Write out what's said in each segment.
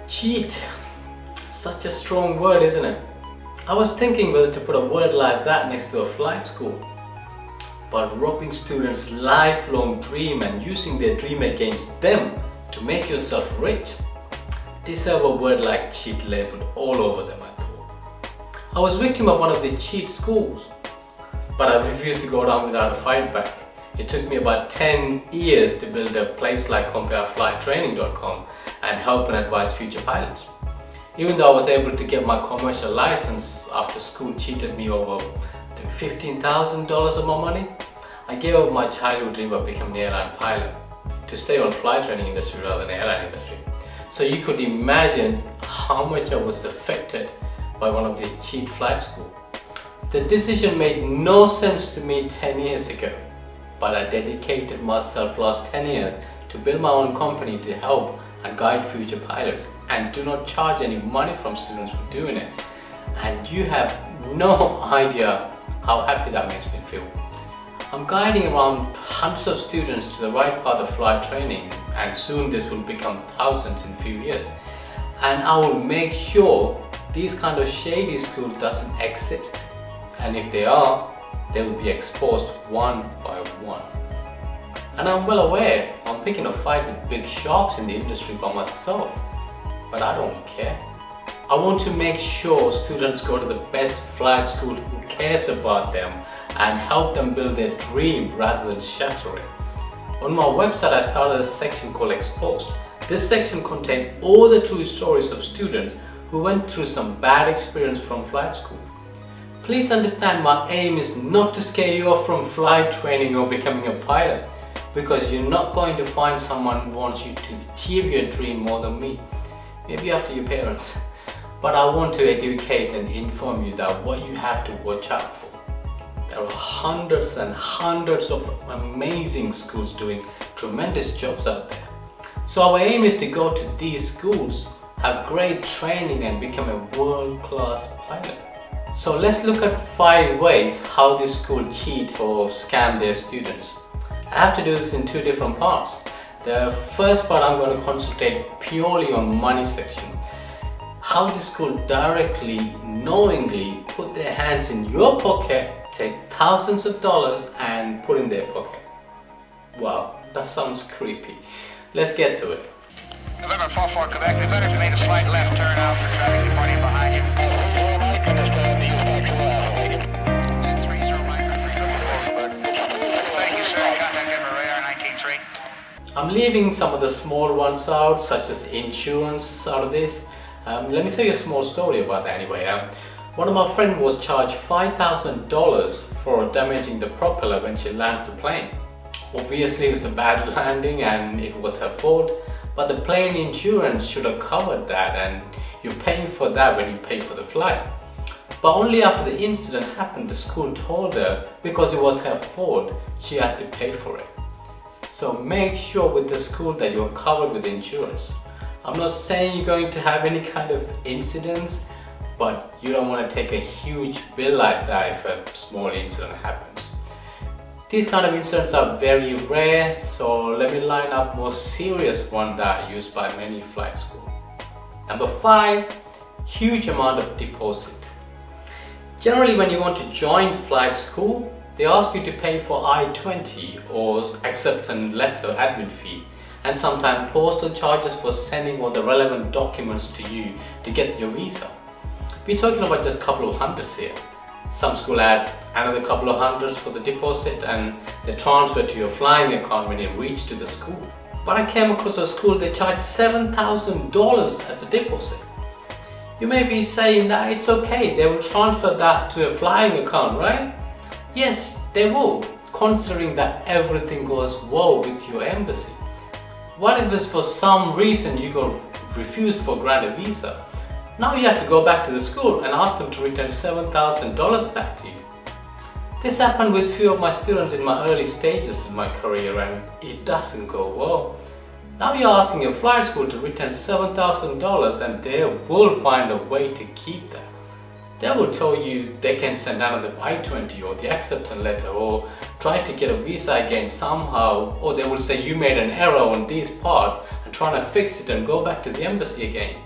Cheat, such a strong word, isn't it? I was thinking whether to put a word like that next to a flight school. But robbing students' lifelong dream and using their dream against them to make yourself rich deserve a word like cheat labeled all over them, I thought. I was victim of one of the cheat schools, but I refused to go down without a fight back. It took me about 10 years to build a place like compareflighttraining.com and help and advise future pilots. Even though I was able to get my commercial license after school cheated me over $15,000 of my money, I gave up my childhood dream of becoming an airline pilot to stay on flight training industry rather than airline industry. So you could imagine how much I was affected by one of these cheat flight schools. The decision made no sense to me 10 years ago, but I dedicated myself last 10 years to build my own company to help and guide future pilots, and do not charge any money from students for doing it. And you have no idea how happy that makes me feel. I'm guiding around hundreds of students to the right path of flight training, and soon this will become thousands in a few years. And I will make sure these kind of shady schools doesn't exist. And if they are, they will be exposed one by one. And I'm well aware I'm picking a fight with big sharks in the industry by myself, but I don't care. I want to make sure students go to the best flight school who cares about them and help them build their dream rather than shatter it. On my website I started a section called Exposed. This section contained all the true stories of students who went through some bad experience from flight school. Please understand, my aim is not to scare you off from flight training or becoming a pilot, because you're not going to find someone who wants you to achieve your dream more than me. Maybe after your parents. But I want to educate and inform you that what you have to watch out for. There are hundreds and hundreds of amazing schools doing tremendous jobs out there. So our aim is to go to these schools, have great training and become a world-class pilot. So let's look at 5 ways how this school cheat or scam their students. I have to do this in 2 different parts. The first part I'm going to concentrate purely on money section. How the school directly, knowingly put their hands in your pocket, take thousands of dollars and put in their pocket. Wow, that sounds creepy. Let's get to it. November 44 Quebec, we better to make a slight left turn out for traffic departing behind you. Thank you, sir. Contact Denver Radar 193. I'm leaving some of the small ones out, such as insurance, out of this. Let me tell you a small story about that anyway. One of my friends was charged $5,000 for damaging the propeller when she lands the plane. Obviously it was a bad landing and it was her fault, but the plane insurance should have covered that, and you're paying for that when you pay for the flight. But only after the incident happened, the school told her because it was her fault, she has to pay for it. So make sure with the school that you're covered with insurance. I'm not saying you're going to have any kind of incidents, but you don't want to take a huge bill like that if a small incident happens. These kind of incidents are very rare, so let me line up more serious ones that are used by many flight schools. Number 5, huge amount of deposit. Generally, when you want to join flight school, they ask you to pay for I-20 or acceptance letter admin fee, and sometimes postal charges for sending all the relevant documents to you to get your visa. We're talking about just a couple of hundreds here. Some school add another couple of hundreds for the deposit and they transfer to your flying account when you reach to the school. But I came across a school that charged $7,000 as a deposit. You may be saying that it's okay, they will transfer that to a flying account, right? Yes, they will, considering that everything goes well with your embassy. What if it's for some reason you got refused for granted visa? Now you have to go back to the school and ask them to return $7,000 back to you. This happened with few of my students in my early stages in my career, and it doesn't go well. Now you're asking a flight school to return $7,000 and they will find a way to keep that. They will tell you they can send another I-20 or the acceptance letter or try to get a visa again somehow, or they will say you made an error on this part and trying to fix it and go back to the embassy again.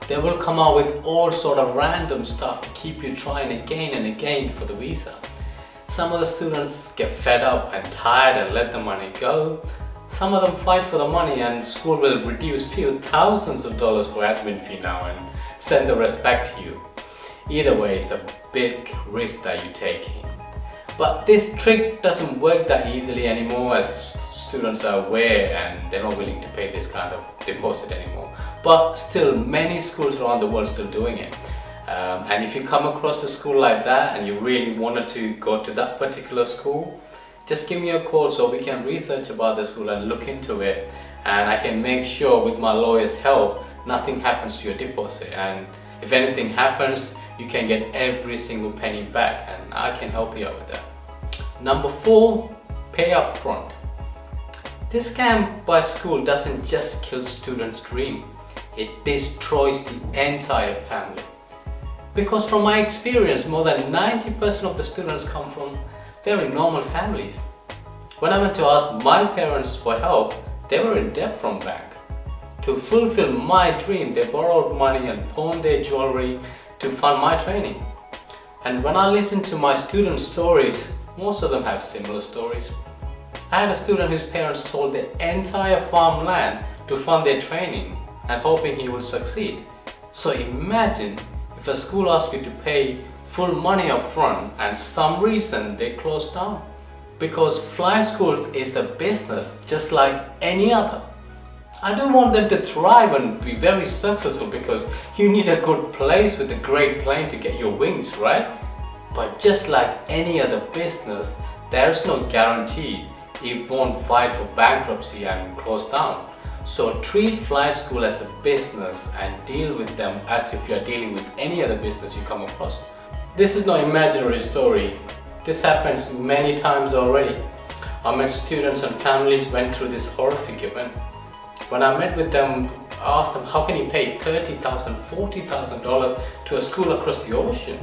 They will come out with all sort of random stuff to keep you trying again and again for the visa. Some of the students get fed up and tired and let the money go. Some of them fight for the money and school will reduce few thousands of dollars for admin fee now and send the rest back to you. Either way, it's a big risk that you're taking. But this trick doesn't work that easily anymore, as students are aware and they're not willing to pay this kind of deposit anymore. But still, many schools around the world are still doing it. And if you come across a school like that and you really wanted to go to that particular school, just give me a call so we can research about the school and look into it, and I can make sure with my lawyer's help nothing happens to your deposit, and if anything happens you can get every single penny back, and I can help you out with that. Number 4, pay up front. This scam by school doesn't just kill students' dream, it destroys the entire family. Because from my experience, more than 90% of the students come from very normal families. When I went to ask my parents for help, they were in debt from bank. To fulfill my dream, they borrowed money and pawned their jewelry to fund my training. And when I listen to my students' stories, most of them have similar stories. I had a student whose parents sold their entire farmland to fund their training and hoping he would succeed. So imagine if a school asks you to pay full money up front and some reason they close down. Because flying school is a business just like any other. I do want them to thrive and be very successful, because you need a good place with a great plane to get your wings, right? But just like any other business, there is no guarantee it won't file for bankruptcy and close down. So treat fly school as a business and deal with them as if you are dealing with any other business you come across. This is no imaginary story. This happens many times already. I met students and families went through this horrific event. When I met with them, I asked them, how can you pay $30,000, $40,000 to a school across the ocean?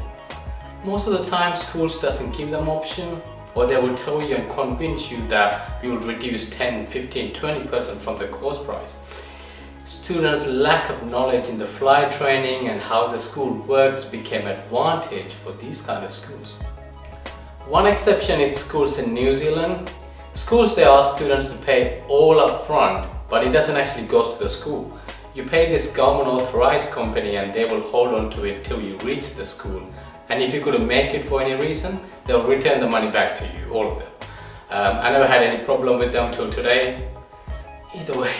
Most of the time schools doesn't give them option, or they will tell you and convince you that we will reduce 10, 15, 20% from the course price. Students' lack of knowledge in the flight training and how the school works became an advantage for these kind of schools. One exception is schools in New Zealand. Schools, they ask students to pay all up front, but it doesn't actually go to the school. You pay this government authorized company and they will hold on to it till you reach the school. And if you couldn't make it for any reason, they'll return the money back to you, all of them. I never had any problem with them till today. Either way,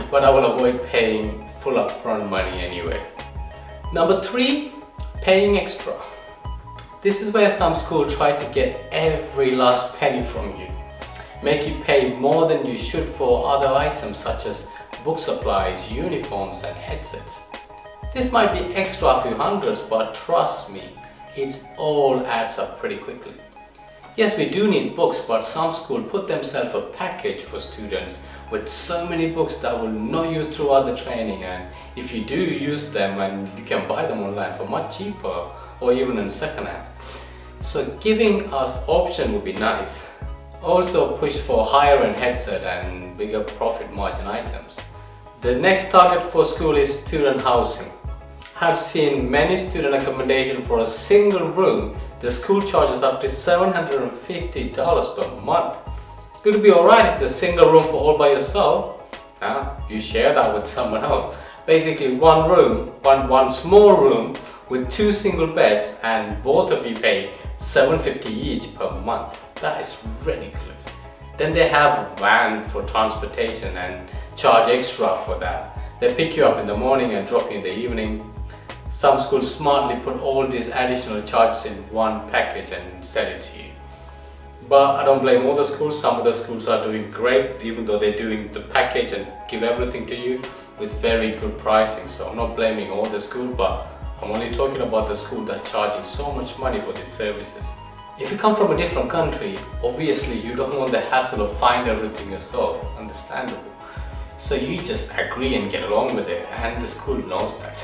but I will avoid paying full upfront money anyway. Number 3, paying extra. This is where some schools try to get every last penny from you. Make you pay more than you should for other items such as book supplies, uniforms and headsets. This might be extra a few hundreds, but trust me, it all adds up pretty quickly. Yes, we do need books, but some schools put themselves a package for students with so many books that will not use throughout the training, and if you do use them, and you can buy them online for much cheaper or even in second hand. So giving us option would be nice. Also push for higher end headset and bigger profit margin items. The next target for school is student housing. I've seen many student accommodation for a single room. The school charges up to $750 per month. It would be alright if the single room for all by yourself. You share that with someone else. Basically one room, one small room with 2 single beds, and both of you pay $750 each per month. That is ridiculous. Then they have a van for transportation and charge extra for that. They pick you up in the morning and drop you in the evening. Some schools smartly put all these additional charges in one package and sell it to you. But I don't blame all the schools. Some of the schools are doing great, even though they're doing the package and give everything to you with very good pricing. So I'm not blaming all the schools, but I'm only talking about the school that's charging so much money for these services. If you come from a different country, obviously you don't want the hassle of finding everything yourself, understandable. So you just agree and get along with it, and the school knows that.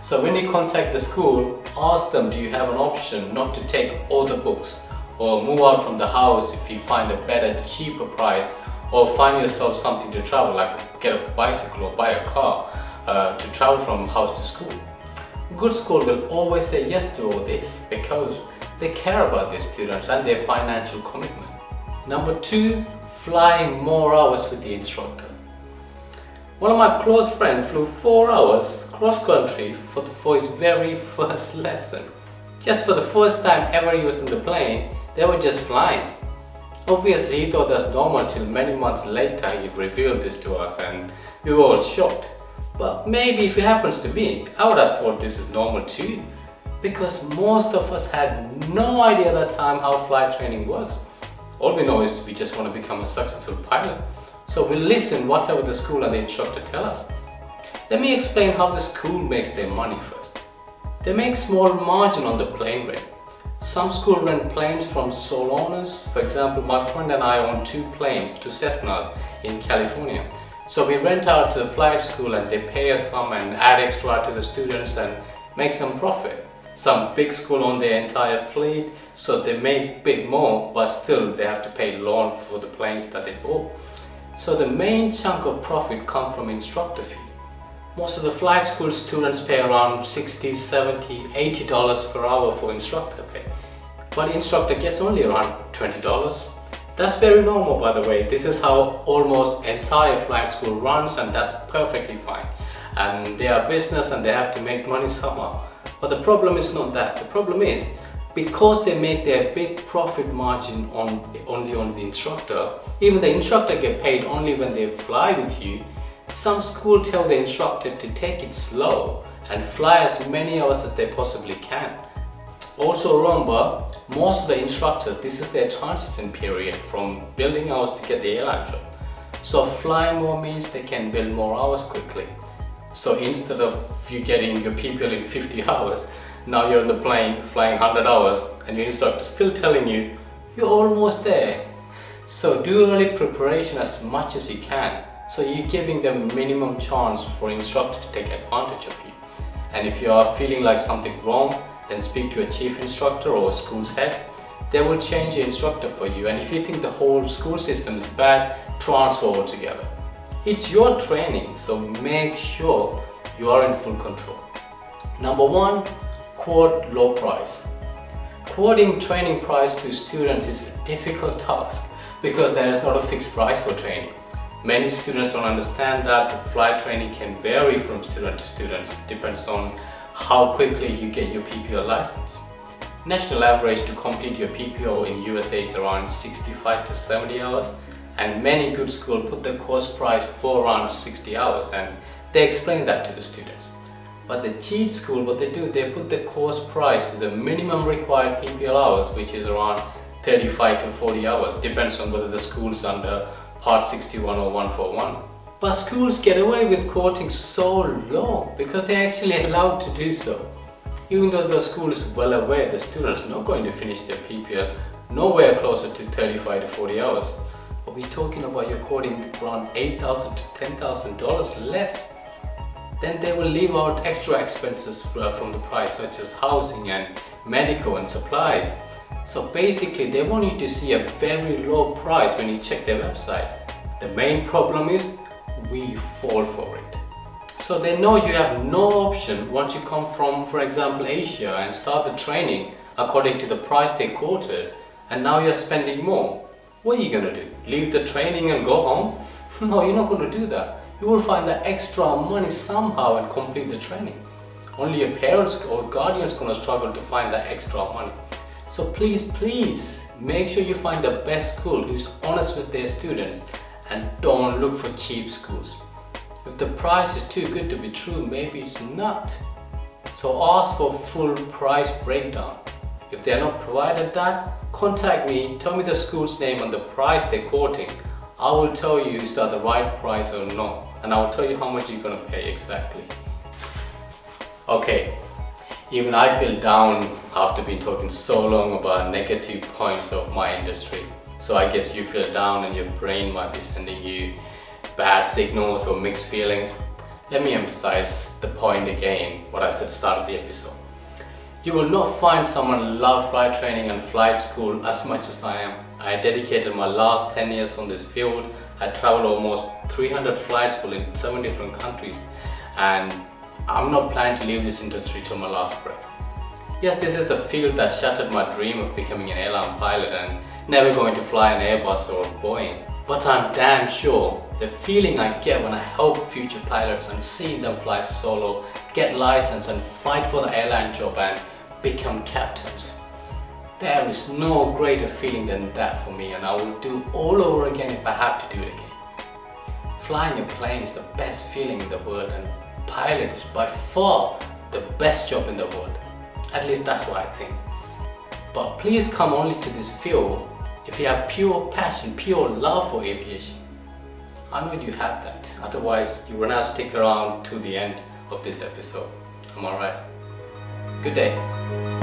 So when you contact the school, ask them, do you have an option not to take all the books, or move out from the house if you find a better, cheaper price, or find yourself something to travel, like get a bicycle or buy a car to travel from house to school. Good school will always say yes to all this because they care about their students and their financial commitment. Number 2, fly more hours with the instructor. One of my close friends flew 4 hours cross country for his very first lesson. Just for the first time ever he was in the plane, they were just flying. Obviously he thought that's normal till many months later he revealed this to us and we were all shocked. But maybe if it happens to me, I would have thought this is normal too, because most of us had no idea at that time how flight training works. All we know is we just want to become a successful pilot. So we listen whatever the school and the instructor tell us. Let me explain how the school makes their money first. They make small margin on the plane rent. Some school rent planes from sole owners. For example, my friend and I own 2 planes, 2 Cessnas in California. So we rent out to the flight school and they pay us some and add extra to the students and make some profit. Some big school own their entire fleet, so they make big more, but still they have to pay loan for the planes that they bought. So the main chunk of profit comes from instructor fee. Most of the flight school students pay around $60, $70, $80 per hour for instructor pay. But instructor gets only around $20. That's very normal, by the way. This is how almost entire flight school runs, and that's perfectly fine. And they are business and they have to make money somehow. But the problem is not that. The problem is because they make their big profit margin only on the instructor. Even the instructor get paid only when they fly with you. Some school tell the instructor to take it slow and fly as many hours as they possibly can. Also remember, most of the instructors, this is their transition period from building hours to get the airline job. So fly more means they can build more hours quickly. So instead of you getting your PPL in 50 hours, now you're on the plane flying 100 hours and your instructor is still telling you, you're almost there. So do early preparation as much as you can. So you're giving them minimum chance for instructor to take advantage of you. And if you are feeling like something wrong, then speak to a chief instructor or a school's head. They will change your instructor for you, and if you think the whole school system is bad, transfer altogether. It's your training, so make sure you are in full control. Number 1, quote low price. Quoting training price to students is a difficult task because there is not a fixed price for training. Many students don't understand that flight training can vary from student to student. It depends on how quickly you get your PPO license. National average to complete your PPO in USA is around 65 to 70 hours, and many good schools put the course price for around 60 hours and they explain that to the students. But the CHEATS school, what they do, they put the course price to the minimum required PPL hours, which is around 35 to 40 hours, depends on whether the school is under Part 61 or 141. But schools get away with quoting so low because they're actually allowed to do so. Even though the school is well aware the students are not going to finish their PPL nowhere closer to 35 to 40 hours. But we're talking about you're quoting around $8,000 to $10,000 less. Then they will leave out extra expenses from the price, such as housing and medical and supplies. So basically they want you to see a very low price when you check their website. The main problem is we fall for it. So they know you have no option once you come from, for example, Asia and start the training according to the price they quoted, and now you're spending more. What are you going to do? Leave the training and go home? No, you're not going to do that. You will find the extra money somehow and complete the training. Only your parents or guardians are going to struggle to find that extra money. So please make sure you find the best school who's honest with their students and don't look for cheap schools. If the price is too good to be true, maybe it's not. So ask for full price breakdown. If they are not provided that, contact me, tell me the school's name and the price they're quoting. I will tell you is that the right price or not, and I will tell you how much you're going to pay exactly. Okay, even I feel down after been talking so long about negative points of my industry. So I guess you feel down and your brain might be sending you bad signals or mixed feelings. Let me emphasize the point again, what I said at the start of the episode. You will not find someone love flight training and flight school as much as I am. I dedicated my last 10 years on this field. I traveled almost 300 flight schools in 7 different countries, and I'm not planning to leave this industry till my last breath. Yes, this is the field that shattered my dream of becoming an airline pilot and never going to fly an Airbus or Boeing. But I'm damn sure the feeling I get when I help future pilots and see them fly solo, get license and fight for the airline job and become captains. There is no greater feeling than that for me, and I will do all over again if I have to do it again. Flying a plane is the best feeling in the world, and pilot is by far the best job in the world. At least that's what I think. But please come only to this field if you have pure passion, pure love for aviation. I know you have that, otherwise you will not stick around to the end of this episode. Am I right? Good day.